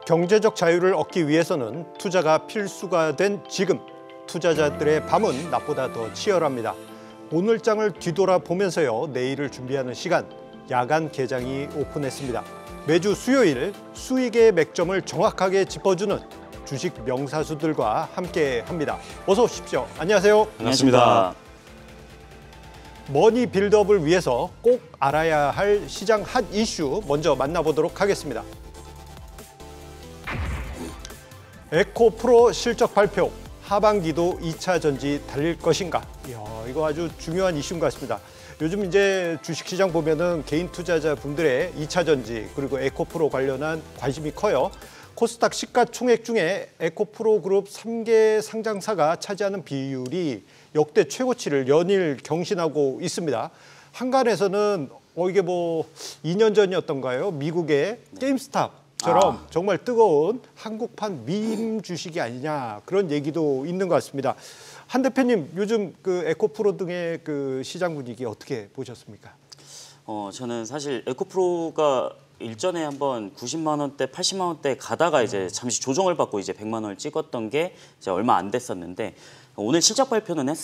경제적 자유를 얻기 위해서는 투자가 필수가 된 지금, 투자자들의 밤은 낮보다 더 치열합니다. 오늘장을 뒤돌아보면서요, 내일을 준비하는 시간, 야간 개장이 오픈했습니다. 매주 수요일 수익의 맥점을 정확하게 짚어주는 주식 명사수들과 함께합니다. 어서 오십시오. 안녕하세요. 반갑습니다. 머니 빌드업을 위해서 꼭 알아야 할 시장 핫 이슈 먼저 만나보도록 하겠습니다. 에코프로 실적 발표, 하반기도 2차 전지 달릴 것인가? 이야, 이거 아주 중요한 이슈인 것 같습니다. 요즘 이제 주식시장 보면은 개인 투자자분들의 2차 전지 그리고 에코프로 관련한 관심이 커요. 코스닥 시가총액 중에 에코프로 그룹 3개 상장사가 차지하는 비율이 역대 최고치를 연일 경신하고 있습니다. 한간에서는 이게 뭐 2년 전이었던가요? 미국의 게임스탑처럼 정말 뜨거운 한국판 밈 주식이 아니냐, 그런 얘기도 있는 것 같습니다. 한 대표님, 요즘 그 에코프로 등의 그 시장 분위기 어떻게 보셨습니까? 저는 사실 에코프로가 일전에 한번 90만 원대, 80만 원대 가다가 이제 잠시 조정을 받고 이제 100만 원을 찍었던 게 이제 얼마 안 됐었는데, 오늘 실적 발표는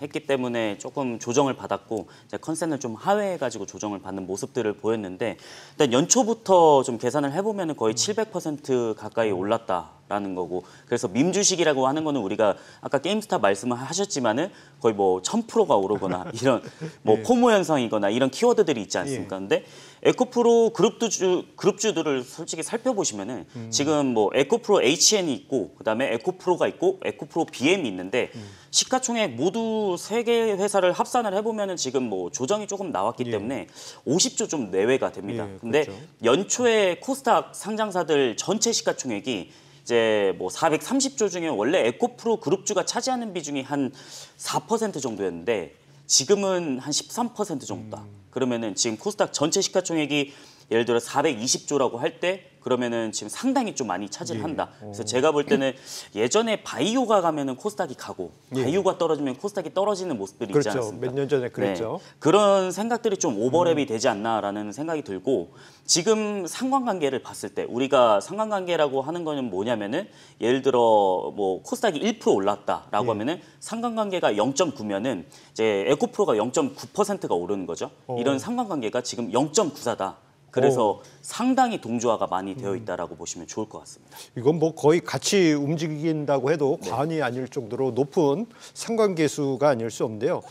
했기 때문에 조금 조정을 받았고 이제 컨센을 좀 하회해가지고 조정을 받는 모습들을 보였는데, 일단 연초부터 좀 계산을 해보면 거의 700% 가까이 올랐다라는 거고, 그래서 밈 주식이라고 하는 거는 우리가 아까 게임스탑 말씀을 하셨지만은 거의 뭐 1000%가 오르거나 이런 뭐 예. 포모 현상이거나 이런 키워드들이 있지 않습니까? 근데 에코프로 그룹주들을 솔직히 살펴보시면은 지금 뭐 에코프로 HN이 있고, 그다음에 에코프로가 있고, 에코프로 BM이 있는데 시가총액 모두 3개 회사를 합산을 해보면은 지금 뭐 조정이 조금 나왔기 때문에 50조 좀 내외가 됩니다. 근데 그렇죠. 연초에 코스닥 상장사들 전체 시가총액이 이제 뭐 430조 중에 원래 에코프로 그룹주가 차지하는 비중이 한 4% 정도였는데 지금은 한 13% 정도다. 그러면은 지금 코스닥 전체 시가총액이 예를 들어 420조라고 할 때 그러면은 지금 상당히 좀 많이 차지를 한다. 그래서 제가 볼 때는 예전에 바이오가 가면은 코스닥이 가고 바이오가 떨어지면 코스닥이 떨어지는 모습들이 있지 않습니까? 몇 년 전에 그랬죠. 네. 그런 생각들이 좀 오버랩이 되지 않나라는 생각이 들고, 지금 상관관계를 봤을 때 우리가 상관관계라고 하는 거는 뭐냐면은 예를 들어 뭐 코스닥이 1% 올랐다라고 하면은 상관관계가 0.9면은 이제 에코프로가 0.9%가 오르는 거죠. 이런 상관관계가 지금 0.94다. 그래서 상당히 동조화가 많이 되어 있다라고 보시면 좋을 것 같습니다. 이건 뭐 거의 같이 움직인다고 해도 과언이 아닐 정도로 높은 상관계수가 아닐 수 없는데요.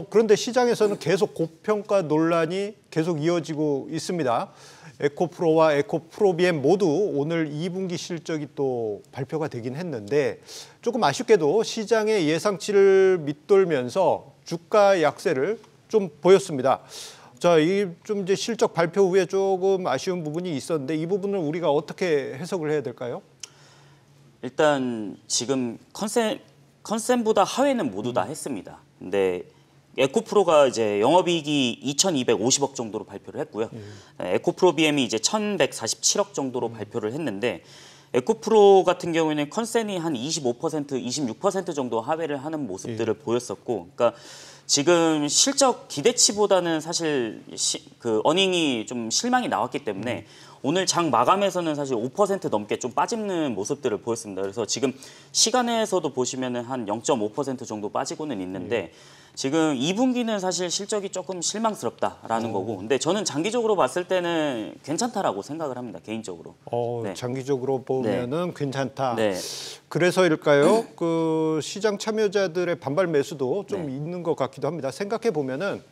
그런데 시장에서는 계속 고평가 논란이 계속 이어지고 있습니다. 에코프로와 에코프로비엠 모두 오늘 2분기 실적이 또 발표가 되긴 했는데, 조금 아쉽게도 시장의 예상치를 밑돌면서 주가 약세를 좀 보였습니다. 자, 이 좀 이제 실적 발표 후에 조금 아쉬운 부분이 있었는데, 이 부분을 우리가 어떻게 해석을 해야 될까요? 일단 지금 컨센보다 하회는 모두 다 했습니다. 근데 에코프로가 이제 영업이익이 2,250억 정도로 발표를 했고요. 에코프로 BM이 이제 1,147억 정도로 발표를 했는데, 에코프로 같은 경우에는 컨센이 한 25%, 26% 정도 하회를 하는 모습들을 보였었고, 그러니까 지금 실적 기대치보다는 사실 그 어닝이 좀 실망이 나왔기 때문에 오늘 장 마감에서는 사실 5% 넘게 좀 빠지는 모습들을 보였습니다. 그래서 지금 시간에서도 보시면은 한 0.5% 정도 빠지고는 있는데, 지금 2분기는 사실 실적이 조금 실망스럽다라는 거고, 근데 저는 장기적으로 봤을 때는 괜찮다라고 생각을 합니다, 개인적으로. 네. 장기적으로 보면은 괜찮다. 네. 그래서일까요? 그 시장 참여자들의 반발 매수도 좀 있는 것 같기도 합니다. 생각해 보면은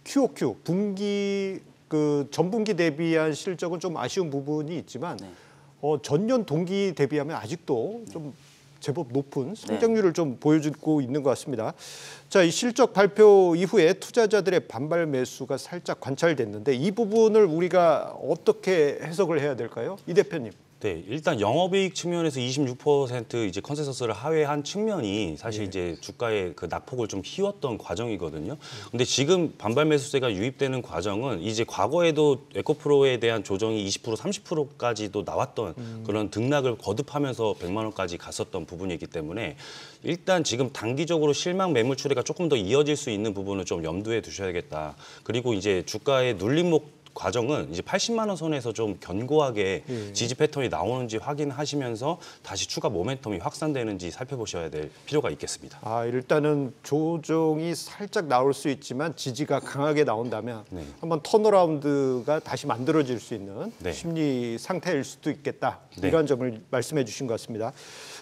QOQ 분기 그 전분기 대비한 실적은 좀 아쉬운 부분이 있지만 전년 동기 대비하면 아직도 좀 제법 높은 성장률을 좀 보여주고 있는 것 같습니다. 자, 이 실적 발표 이후에 투자자들의 반발 매수가 살짝 관찰됐는데, 이 부분을 우리가 어떻게 해석을 해야 될까요? 이 대표님. 네, 일단 영업이익 측면에서 26% 이제 컨센서스를 하회한 측면이 사실 이제 주가의 그 낙폭을 좀 키웠던 과정이거든요. 근데 지금 반발 매수세가 유입되는 과정은 이제 과거에도 에코프로에 대한 조정이 20%, 30%까지도 나왔던 그런 등락을 거듭하면서 100만 원까지 갔었던 부분이기 때문에 일단 지금 단기적으로 실망 매물 추세가 조금 더 이어질 수 있는 부분을 좀 염두에 두셔야겠다. 그리고 이제 주가의 눌림목 과정은 이제 80만 원 선에서 좀 견고하게 지지 패턴이 나오는지 확인하시면서 다시 추가 모멘텀이 확산되는지 살펴보셔야 될 필요가 있겠습니다. 일단은 조정이 살짝 나올 수 있지만 지지가 강하게 나온다면 네. 한번 턴어라운드가 다시 만들어질 수 있는 네. 심리 상태일 수도 있겠다. 네. 이런 점을 말씀해 주신 것 같습니다.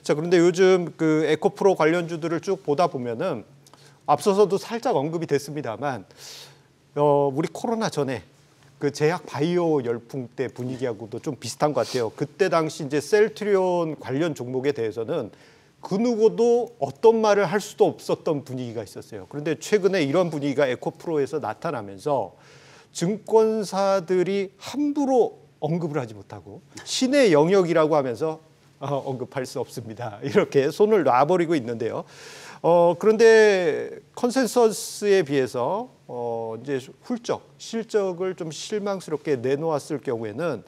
자, 그런데 요즘 그 에코프로 관련주들을 쭉 보다 보면은 앞서서도 살짝 언급이 됐습니다만 우리 코로나 전에 그 제약 바이오 열풍 때 분위기하고도 좀 비슷한 것 같아요. 그때 당시 이제 셀트리온 관련 종목에 대해서는 그 누구도 어떤 말을 할 수도 없었던 분위기가 있었어요. 그런데 최근에 이런 분위기가 에코프로에서 나타나면서 증권사들이 함부로 언급을 하지 못하고 신의 영역이라고 하면서 언급할 수 없습니다. 이렇게 손을 놔버리고 있는데요. 그런데 컨센서스에 비해서 이제 실적을 좀 실망스럽게 내놓았을 경우에는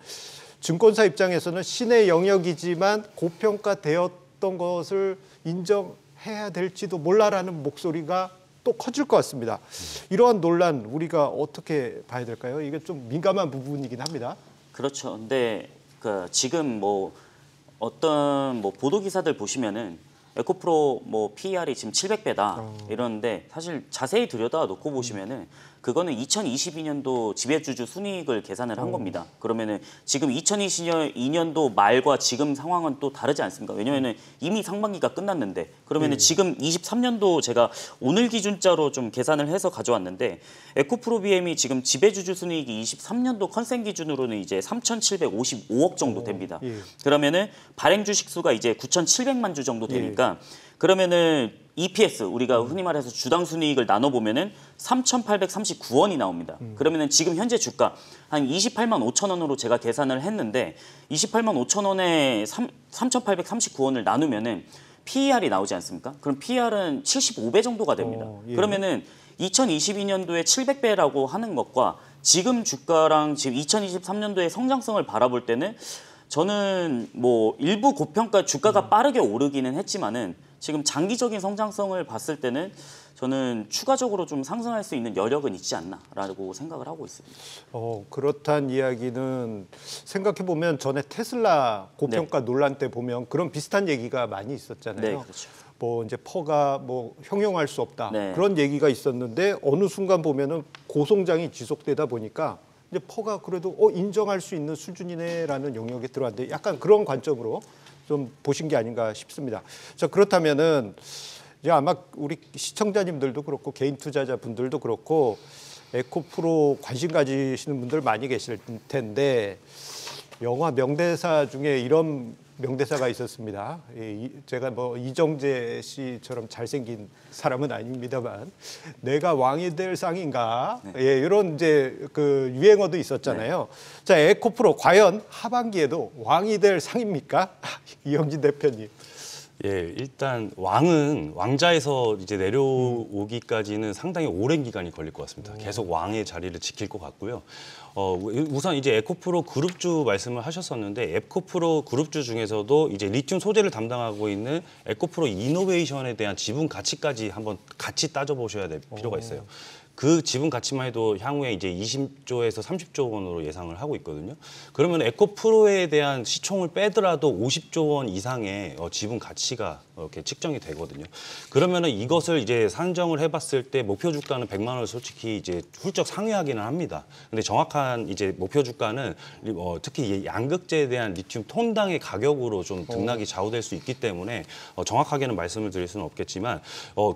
증권사 입장에서는 신의 영역이지만 고평가되었던 것을 인정해야 될지도 몰라라는 목소리가 또 커질 것 같습니다. 이러한 논란 우리가 어떻게 봐야 될까요? 이게 좀 민감한 부분이긴 합니다. 그렇죠. 근데 지금 뭐 어떤 뭐 보도 기사들 보시면은 에코프로 뭐 PER이 지금 700배다 이러는데 사실 자세히 들여다 놓고 보시면은 그거는 2022년도 지배주주 순이익을 계산을 한 겁니다. 그러면은 지금 2022년도 말과 지금 상황은 또 다르지 않습니까? 왜냐면은 이미 상반기가 끝났는데 그러면은 지금 23년도 제가 오늘 기준자로 좀 계산을 해서 가져왔는데 에코프로 BM이 지금 지배주주 순이익이 23년도 컨센 기준으로는 이제 3,755억 정도 됩니다. 그러면은 발행 주식 수가 이제 9,700만 주 정도 되니까 그러면은 EPS 우리가 흔히 말해서 주당 순이익을 나눠 보면은 3,839원이 나옵니다. 그러면은 지금 현재 주가 한 28만 5천 원으로 제가 계산을 했는데 28만 5천 원에 3,839원을 나누면은 PER이 나오지 않습니까? 그럼 PER은 75배 정도가 됩니다. 그러면은 2022년도에 700배라고 하는 것과 지금 주가랑 지금 2023년도의 성장성을 바라볼 때는 저는 뭐 일부 고평가 주가가 빠르게 오르기는 했지만은 지금 장기적인 성장성을 봤을 때는 저는 추가적으로 좀 상승할 수 있는 여력은 있지 않나라고 생각을 하고 있습니다. 그렇다는 이야기는 생각해 보면 전에 테슬라 고평가 논란 때 보면 그런 비슷한 얘기가 많이 있었잖아요. 네, 그렇죠. 뭐 이제 퍼가 뭐 형용할 수 없다 네. 그런 얘기가 있었는데 어느 순간 보면은 고성장이 지속되다 보니까 이제 퍼가 그래도 인정할 수 있는 수준이네라는 영역에 들어왔는데 약간 그런 관점으로 좀 보신 게 아닌가 싶습니다. 자, 그렇다면은 이제 아마 우리 시청자님들도 그렇고 개인 투자자분들도 그렇고 에코프로 관심 가지시는 분들 많이 계실 텐데 영화 명대사 중에 이런 명대사가 있었습니다. 제가 뭐 이정재 씨처럼 잘생긴 사람은 아닙니다만 내가 왕이 될 상인가? 네. 이런 이제 그 유행어도 있었잖아요. 네. 자, 에코프로 과연 하반기에도 왕이 될 상입니까? 이영진 대표님. 예, 일단 왕자에서 이제 내려오기까지는 상당히 오랜 기간이 걸릴 것 같습니다. 계속 왕의 자리를 지킬 것 같고요. 우선 이제 에코프로 그룹주 말씀을 하셨었는데 에코프로 그룹주 중에서도 이제 리튬 소재를 담당하고 있는 에코프로 이노베이션에 대한 지분 가치까지 한번 같이 따져보셔야 될 필요가 있어요. 그 지분 가치만 해도 향후에 이제 20조에서 30조 원으로 예상을 하고 있거든요. 그러면 에코프로에 대한 시총을 빼더라도 50조 원 이상의 지분 가치가 이렇게 측정이 되거든요. 그러면은 이것을 이제 산정을 해봤을 때 목표 주가는 100만 원을 솔직히 이제 훌쩍 상회하기는 합니다. 근데 정확한 이제 목표 주가는 특히 양극재에 대한 리튬 톤당의 가격으로 좀 등락이 좌우될 수 있기 때문에 정확하게는 말씀을 드릴 수는 없겠지만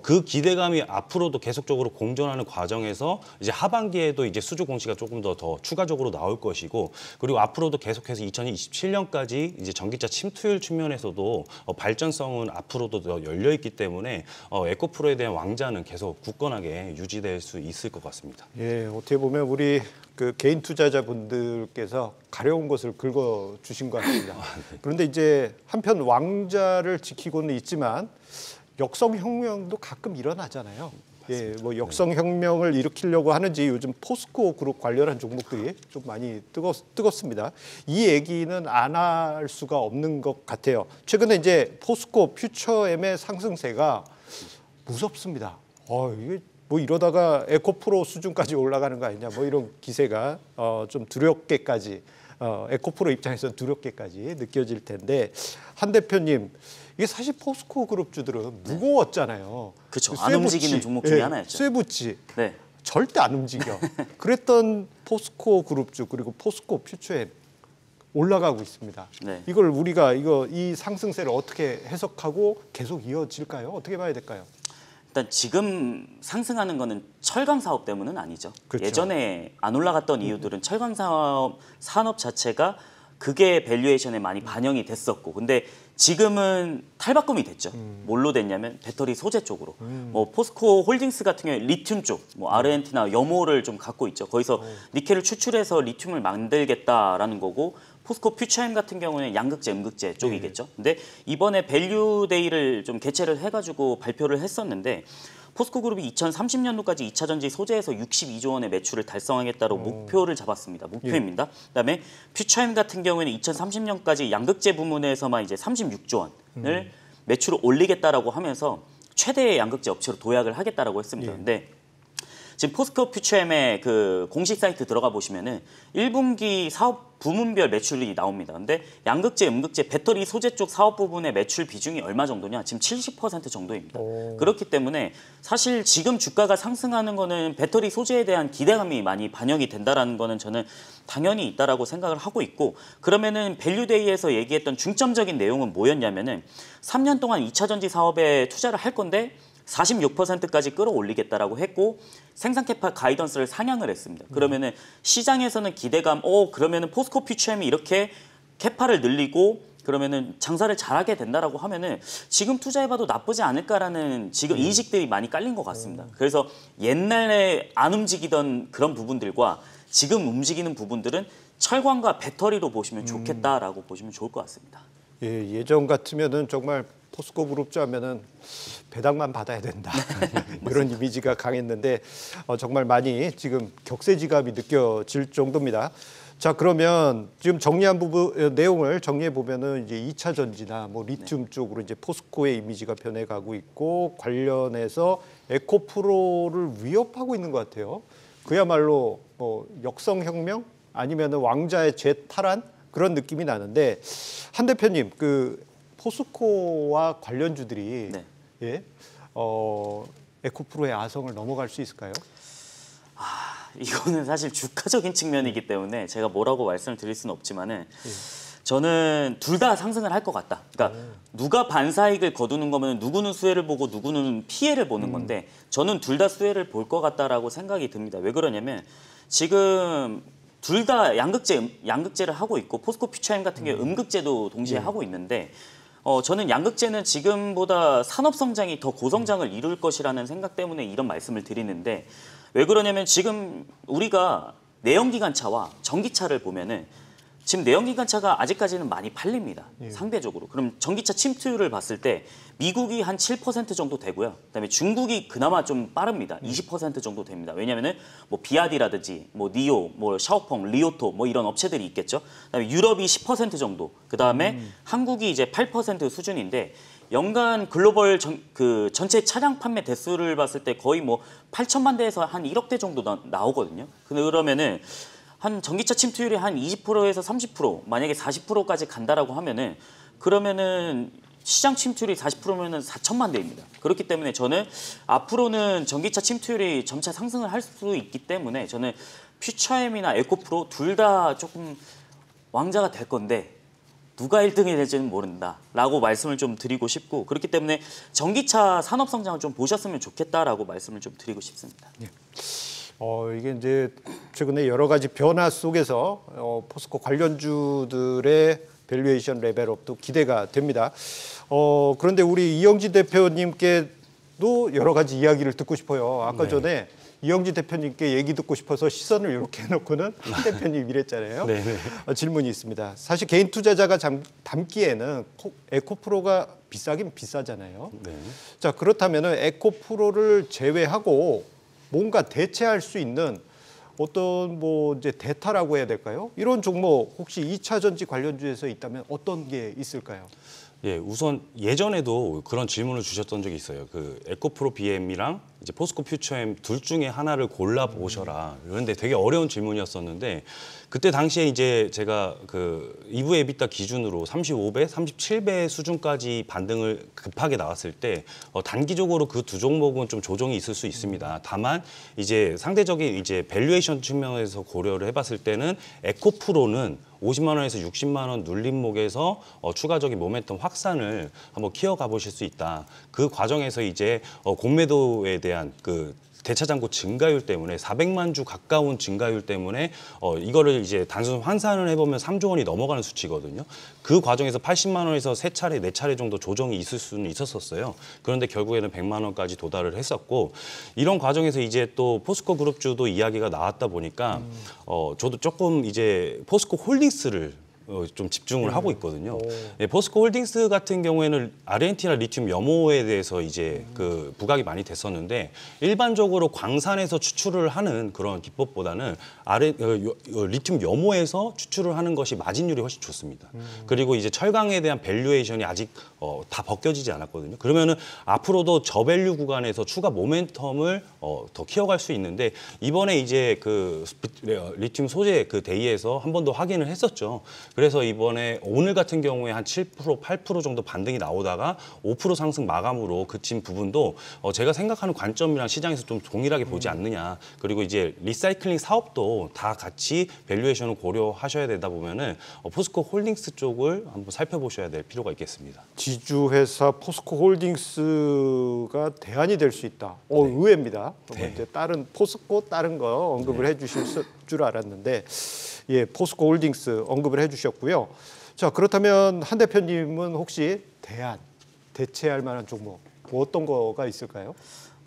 그 기대감이 앞으로도 계속적으로 공존하는 과정에서 이제 하반기에도 이제 수주 공시가 조금 더 추가적으로 나올 것이고 그리고 앞으로도 계속해서 2027년까지 이제 전기차 침투율 측면에서도 발전성은 앞으로도 더 열려 있기 때문에 에코프로에 대한 왕자는 계속 굳건하게 유지될 수 있을 것 같습니다. 예, 어떻게 보면 우리 그 개인 투자자분들께서 가려운 것을 긁어 주신 것 같습니다. 그런데 이제 한편 왕자를 지키고는 있지만 역성혁명도 가끔 일어나잖아요. 예, 뭐 역성혁명을 일으키려고 하는지 요즘 포스코 그룹 관련한 종목들이 좀 많이 뜨겁습니다. 이 얘기는 안 할 수가 없는 것 같아요. 최근에 이제 포스코 퓨처엠의 상승세가 무섭습니다. 이게 뭐 이러다가 에코프로 수준까지 올라가는 거 아니냐 뭐 이런 기세가 좀 두렵게까지 에코프로 입장에서 두렵게까지 느껴질 텐데 한 대표님 이게 사실 포스코 그룹주들은 무거웠잖아요. 그렇죠. 그 안 움직이는 종목 중에 하나였죠. 쇠붙이 네. 절대 안 움직여. 그랬던 포스코 그룹주 그리고 포스코 퓨처엠 올라가고 있습니다. 네. 이걸 우리가 이 상승세를 어떻게 해석하고 계속 이어질까요? 어떻게 봐야 될까요? 일단 지금 상승하는 거는 철강 사업 때문은 아니죠. 그렇죠. 예전에 안 올라갔던 이유들은 철강 산업 자체가 그게 밸류에이션에 많이 반영이 됐었고, 근데 지금은 탈바꿈이 됐죠. 뭘로 됐냐면 배터리 소재 쪽으로. 뭐 포스코 홀딩스 같은 경우에 리튬 쪽, 뭐 아르헨티나 염호를 좀 갖고 있죠. 거기서 니켈을 추출해서 리튬을 만들겠다라는 거고, 포스코 퓨처엠 같은 경우는 양극재, 음극재 쪽이겠죠. 근데 이번에 밸류데이를 좀 개최를 해가지고 발표를 했었는데, 포스코 그룹이 2030년도까지 2차 전지 소재에서 62조 원의 매출을 달성하겠다고 목표를 잡았습니다. 목표입니다. 그다음에 퓨처엠 같은 경우에는 2030년까지 양극재 부문에서만 이제 36조 원을 매출을 올리겠다라고 하면서 최대의 양극재 업체로 도약을 하겠다라고 했습니다. 근데 지금 포스코 퓨처엠의 그 공식 사이트 들어가 보시면은 1분기 사업 부문별 매출이 나옵니다. 근데 양극재, 음극재, 배터리 소재 쪽 사업 부분의 매출 비중이 얼마 정도냐? 지금 70% 정도입니다. 그렇기 때문에 사실 지금 주가가 상승하는 거는 배터리 소재에 대한 기대감이 많이 반영이 된다라는 거는 저는 당연히 있다라고 생각을 하고 있고, 그러면은 밸류데이에서 얘기했던 중점적인 내용은 뭐였냐면은 3년 동안 2차 전지 사업에 투자를 할 건데 46%까지 끌어올리겠다라고 했고, 생산 캐파 가이던스를 상향을 했습니다. 그러면은 시장에서는 기대감, 그러면은 포스코 퓨처엠이 이렇게 캐파를 늘리고 그러면은 장사를 잘하게 된다라고 하면은 지금 투자해봐도 나쁘지 않을까라는 지금 인식들이 많이 깔린 것 같습니다. 그래서 옛날에 안 움직이던 그런 부분들과 지금 움직이는 부분들은 철광과 배터리로 보시면 좋겠다라고 보시면 좋을 것 같습니다. 예, 예전 같으면은 정말 포스코 그룹주 하면은 배당만 받아야 된다 이런 이미지가 강했는데 정말 많이 지금 격세지감이 느껴질 정도입니다. 자, 그러면 지금 정리한 부분 내용을 정리해 보면은 이제 2차 전지나 뭐 리튬 쪽으로 이제 포스코의 이미지가 변해가고 있고, 관련해서 에코프로를 위협하고 있는 것 같아요. 그야말로 뭐 역성혁명 아니면은 왕자의 재탈환 그런 느낌이 나는데, 한 대표님 그 포스코와 관련주들이 네. 예, 에코프로의 아성을 넘어갈 수 있을까요? 이거는 사실 주가적인 측면이기 때문에 제가 뭐라고 말씀을 드릴 수는 없지만은 저는 둘 다 상승을 할 것 같다. 그러니까 누가 반사익을 거두는 거면 누구는 수혜를 보고 누구는 피해를 보는 건데, 저는 둘 다 수혜를 볼 것 같다라고 생각이 듭니다. 왜 그러냐면 지금 둘 다 양극재를 하고 있고, 포스코 퓨처엠 같은 경우 음극재도 동시에 하고 있는데, 저는 양극재는 지금보다 산업 성장이 더 고성장을 이룰 것이라는 생각 때문에 이런 말씀을 드리는데, 왜 그러냐면 지금 우리가 내연기관차와 전기차를 보면은 지금 내연기관차가 아직까지는 많이 팔립니다. 상대적으로. 그럼 전기차 침투율을 봤을 때 미국이 한 7% 정도 되고요. 그다음에 중국이 그나마 좀 빠릅니다. 20% 정도 됩니다. 왜냐면은 뭐 비아디라든지 뭐 니오, 뭐 샤오펑, 리오토 뭐 이런 업체들이 있겠죠. 그다음에 유럽이 10% 정도. 그다음에 한국이 이제 8% 수준인데, 연간 글로벌 전체 차량 판매 대수를 봤을 때 거의 뭐 8천만 대에서 한 1억 대 정도 나오거든요. 그러면은 한 전기차 침투율이 한 20%에서 30%, 만약에 40%까지 간다라고 하면은, 그러면은 시장 침투율이 40%면은 4천만 대입니다. 그렇기 때문에 저는 앞으로는 전기차 침투율이 점차 상승을 할 수 있기 때문에 저는 퓨처엠이나 에코프로 둘 다 조금 왕자가 될 건데 누가 1등이 될지는 모른다라고 말씀을 좀 드리고 싶고, 그렇기 때문에 전기차 산업 성장을 좀 보셨으면 좋겠다라고 말씀을 좀 드리고 싶습니다. 예. 이게 이제 최근에 여러 가지 변화 속에서 포스코 관련주들의 밸류에이션 레벨업도 기대가 됩니다. 그런데 우리 이영지 대표님께도 여러 가지 이야기를 듣고 싶어요. 아까 전에 이영지 대표님께 얘기 듣고 싶어서 시선을 이렇게 해놓고는 한 대표님 이랬잖아요. 질문이 있습니다. 사실 개인 투자자가 담기에는 에코프로가 비싸긴 비싸잖아요. 자, 그렇다면 에코프로를 제외하고 뭔가 대체할 수 있는 어떤 뭐 이제 대타라고 해야 될까요? 이런 종목 혹시 2차 전지 관련주에서 있다면 어떤 게 있을까요? 예, 우선 예전에도 그런 질문을 주셨던 적이 있어요. 그 에코프로 BM이랑 이제 포스코 퓨처엠 둘 중에 하나를 골라 보셔라. 그런데 되게 어려운 질문이었었는데 그때 당시에 이제 제가 그 이브 에비타 기준으로 35배, 37배 수준까지 반등을 급하게 나왔을 때 단기적으로 그 두 종목은 좀 조정이 있을 수 있습니다. 다만 이제 상대적인 이제 밸류에이션 측면에서 고려를 해봤을 때는 에코프로는 50만 원에서 60만 원 눌림목에서 추가적인 모멘텀 확산을 한번 키워가 보실 수 있다. 그 과정에서 이제 공매도에 대한 그 대차장고 증가율 때문에 400만 주 가까운 증가율 때문에 이거를 이제 단순 환산을 해보면 3조 원이 넘어가는 수치거든요. 그 과정에서 80만 원에서 3차례, 4차례 정도 조정이 있을 수는 있었어요. 그런데 결국에는 100만 원까지 도달을 했었고 이런 과정에서 이제 또 포스코 그룹주도 이야기가 나왔다 보니까 저도 조금 이제 포스코 홀딩스를 좀 집중을 하고 있거든요. 예, 포스코 홀딩스 같은 경우에는 아르헨티나 리튬 염호에 대해서 이제 그 부각이 많이 됐었는데 일반적으로 광산에서 추출을 하는 그런 기법보다는 리튬 염호에서 추출을 하는 것이 마진율이 훨씬 좋습니다. 그리고 이제 철강에 대한 밸류에이션이 아직 다 벗겨지지 않았거든요. 그러면은 앞으로도 저밸류 구간에서 추가 모멘텀을 더 키워갈 수 있는데 이번에 이제 그 리튬 소재 그 데이에서 한 번 더 확인을 했었죠. 그래서 이번에 오늘 같은 경우에 한 7%, 8% 정도 반등이 나오다가 5% 상승 마감으로 그친 부분도 제가 생각하는 관점이랑 시장에서 좀 동일하게 보지 않느냐. 그리고 이제 리사이클링 사업도 다 같이 밸류에이션을 고려하셔야 되다 보면은 포스코 홀딩스 쪽을 한번 살펴보셔야 될 필요가 있겠습니다. 지주회사 포스코 홀딩스가 대안이 될 수 있다. 의외입니다. 네. 이제 다른 포스코 다른 거 언급을 해주실 줄 알았는데 예, 포스코 홀딩스 언급을 해주셨고요. 자, 그렇다면 한 대표님은 혹시 대체할 만한 종목 어떤 거가 있을까요?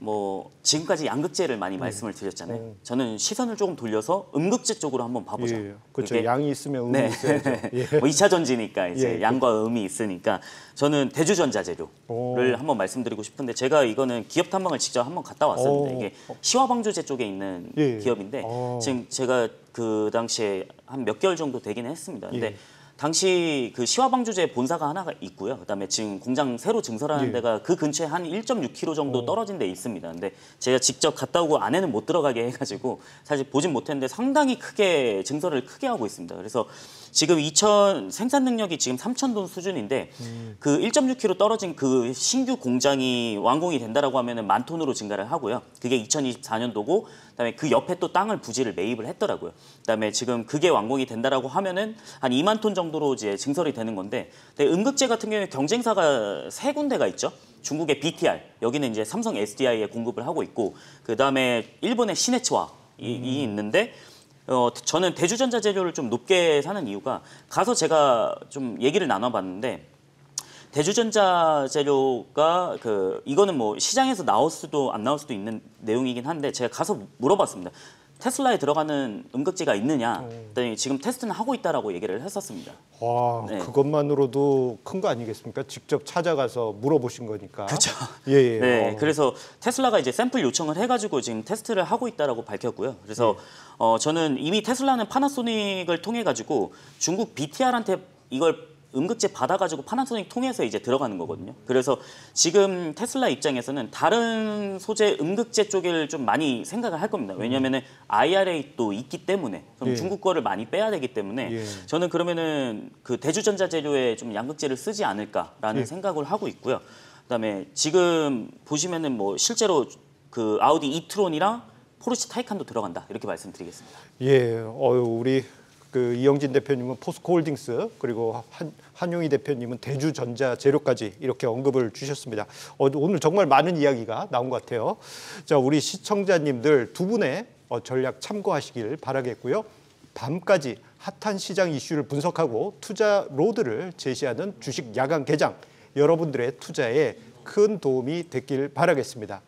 뭐 지금까지 양극재를 많이 말씀을 드렸잖아요. 저는 시선을 조금 돌려서 음극재 쪽으로 한번 봐보자. 예, 그렇죠. 그게- 양이 있으면 음이 네. 있어야죠. 예. 뭐 2차 전지니까 이제 예, 양과 음이 있으니까 저는 대주전자재료를 한번 말씀드리고 싶은데 제가 이거는 기업 탐방을 직접 한번 갔다 왔었는데 이게 시화방조제 쪽에 있는 예. 기업인데 지금 제가 그 당시에 한 몇 개월 정도 되기는 했습니다. 근데 예. 당시 그 시화방조제 본사가 하나가 있고요. 그다음에 지금 공장 새로 증설하는 예. 데가 그 근처에 한 1.6km 정도 떨어진 데 있습니다. 근데 제가 직접 갔다 오고 안에는 못 들어가게 해가지고 사실 보진 못했는데 상당히 크게 증설을 크게 하고 있습니다. 그래서 지금 생산 능력이 지금 3,000톤 수준인데 그 1.6km 떨어진 그 신규 공장이 완공이 된다라고 하면은 10,000톤으로 증가를 하고요. 그게 2024년도고 그다음에 그 옆에 또 땅을 부지를 매입을 했더라고요. 그다음에 지금 그게 완공이 된다라고 하면은 한 2만 톤 정도로 이제 증설이 되는 건데 음극재 같은 경우에 경쟁사가 3군데가 있죠. 중국의 BTR, 여기는 이제 삼성 SDI에 공급을 하고 있고 그다음에 일본의 시네츠와이 있는데 저는 대주전자 재료를 좀 높게 사는 이유가 가서 제가 좀 얘기를 나눠봤는데 대주전자 재료가 이거는 뭐 시장에서 나올 수도 안 나올 수도 있는 내용이긴 한데 제가 가서 물어봤습니다. 테슬라에 들어가는 음극재가 있느냐? 그랬더니 지금 테스트는 하고 있다라고 얘기를 했었습니다. 와, 네. 그것만으로도 큰 거 아니겠습니까? 직접 찾아가서 물어보신 거니까. 그렇죠. 예, 예. 네, 그래서 테슬라가 이제 샘플 요청을 해가지고 지금 테스트를 하고 있다라고 밝혔고요. 그래서 저는 이미 테슬라는 파나소닉을 통해 가지고 중국 BTR한테 이걸 음극재 받아가지고 파나소닉 통해서 이제 들어가는 거거든요. 그래서 지금 테슬라 입장에서는 다른 소재 음극재 쪽을 좀 많이 생각을 할 겁니다. 왜냐하면은 IRA도 있기 때문에 그럼 예. 중국 거를 많이 빼야 되기 때문에 예. 저는 그러면은 그 대주전자 재료에 좀 양극재를 쓰지 않을까라는 예. 생각을 하고 있고요. 그다음에 지금 보시면은 뭐 실제로 그 아우디 이트론이랑 포르쉐 타이칸도 들어간다 이렇게 말씀드리겠습니다. 예, 우리 그 이영진 대표님은 포스코홀딩스 그리고 한용희 대표님은 대주전자 재료까지 이렇게 언급을 주셨습니다. 오늘 정말 많은 이야기가 나온 것 같아요. 자, 우리 시청자님들 두 분의 전략 참고하시길 바라겠고요. 밤까지 핫한 시장 이슈를 분석하고 투자 로드를 제시하는 주식 야간 개장 여러분들의 투자에 큰 도움이 됐길 바라겠습니다.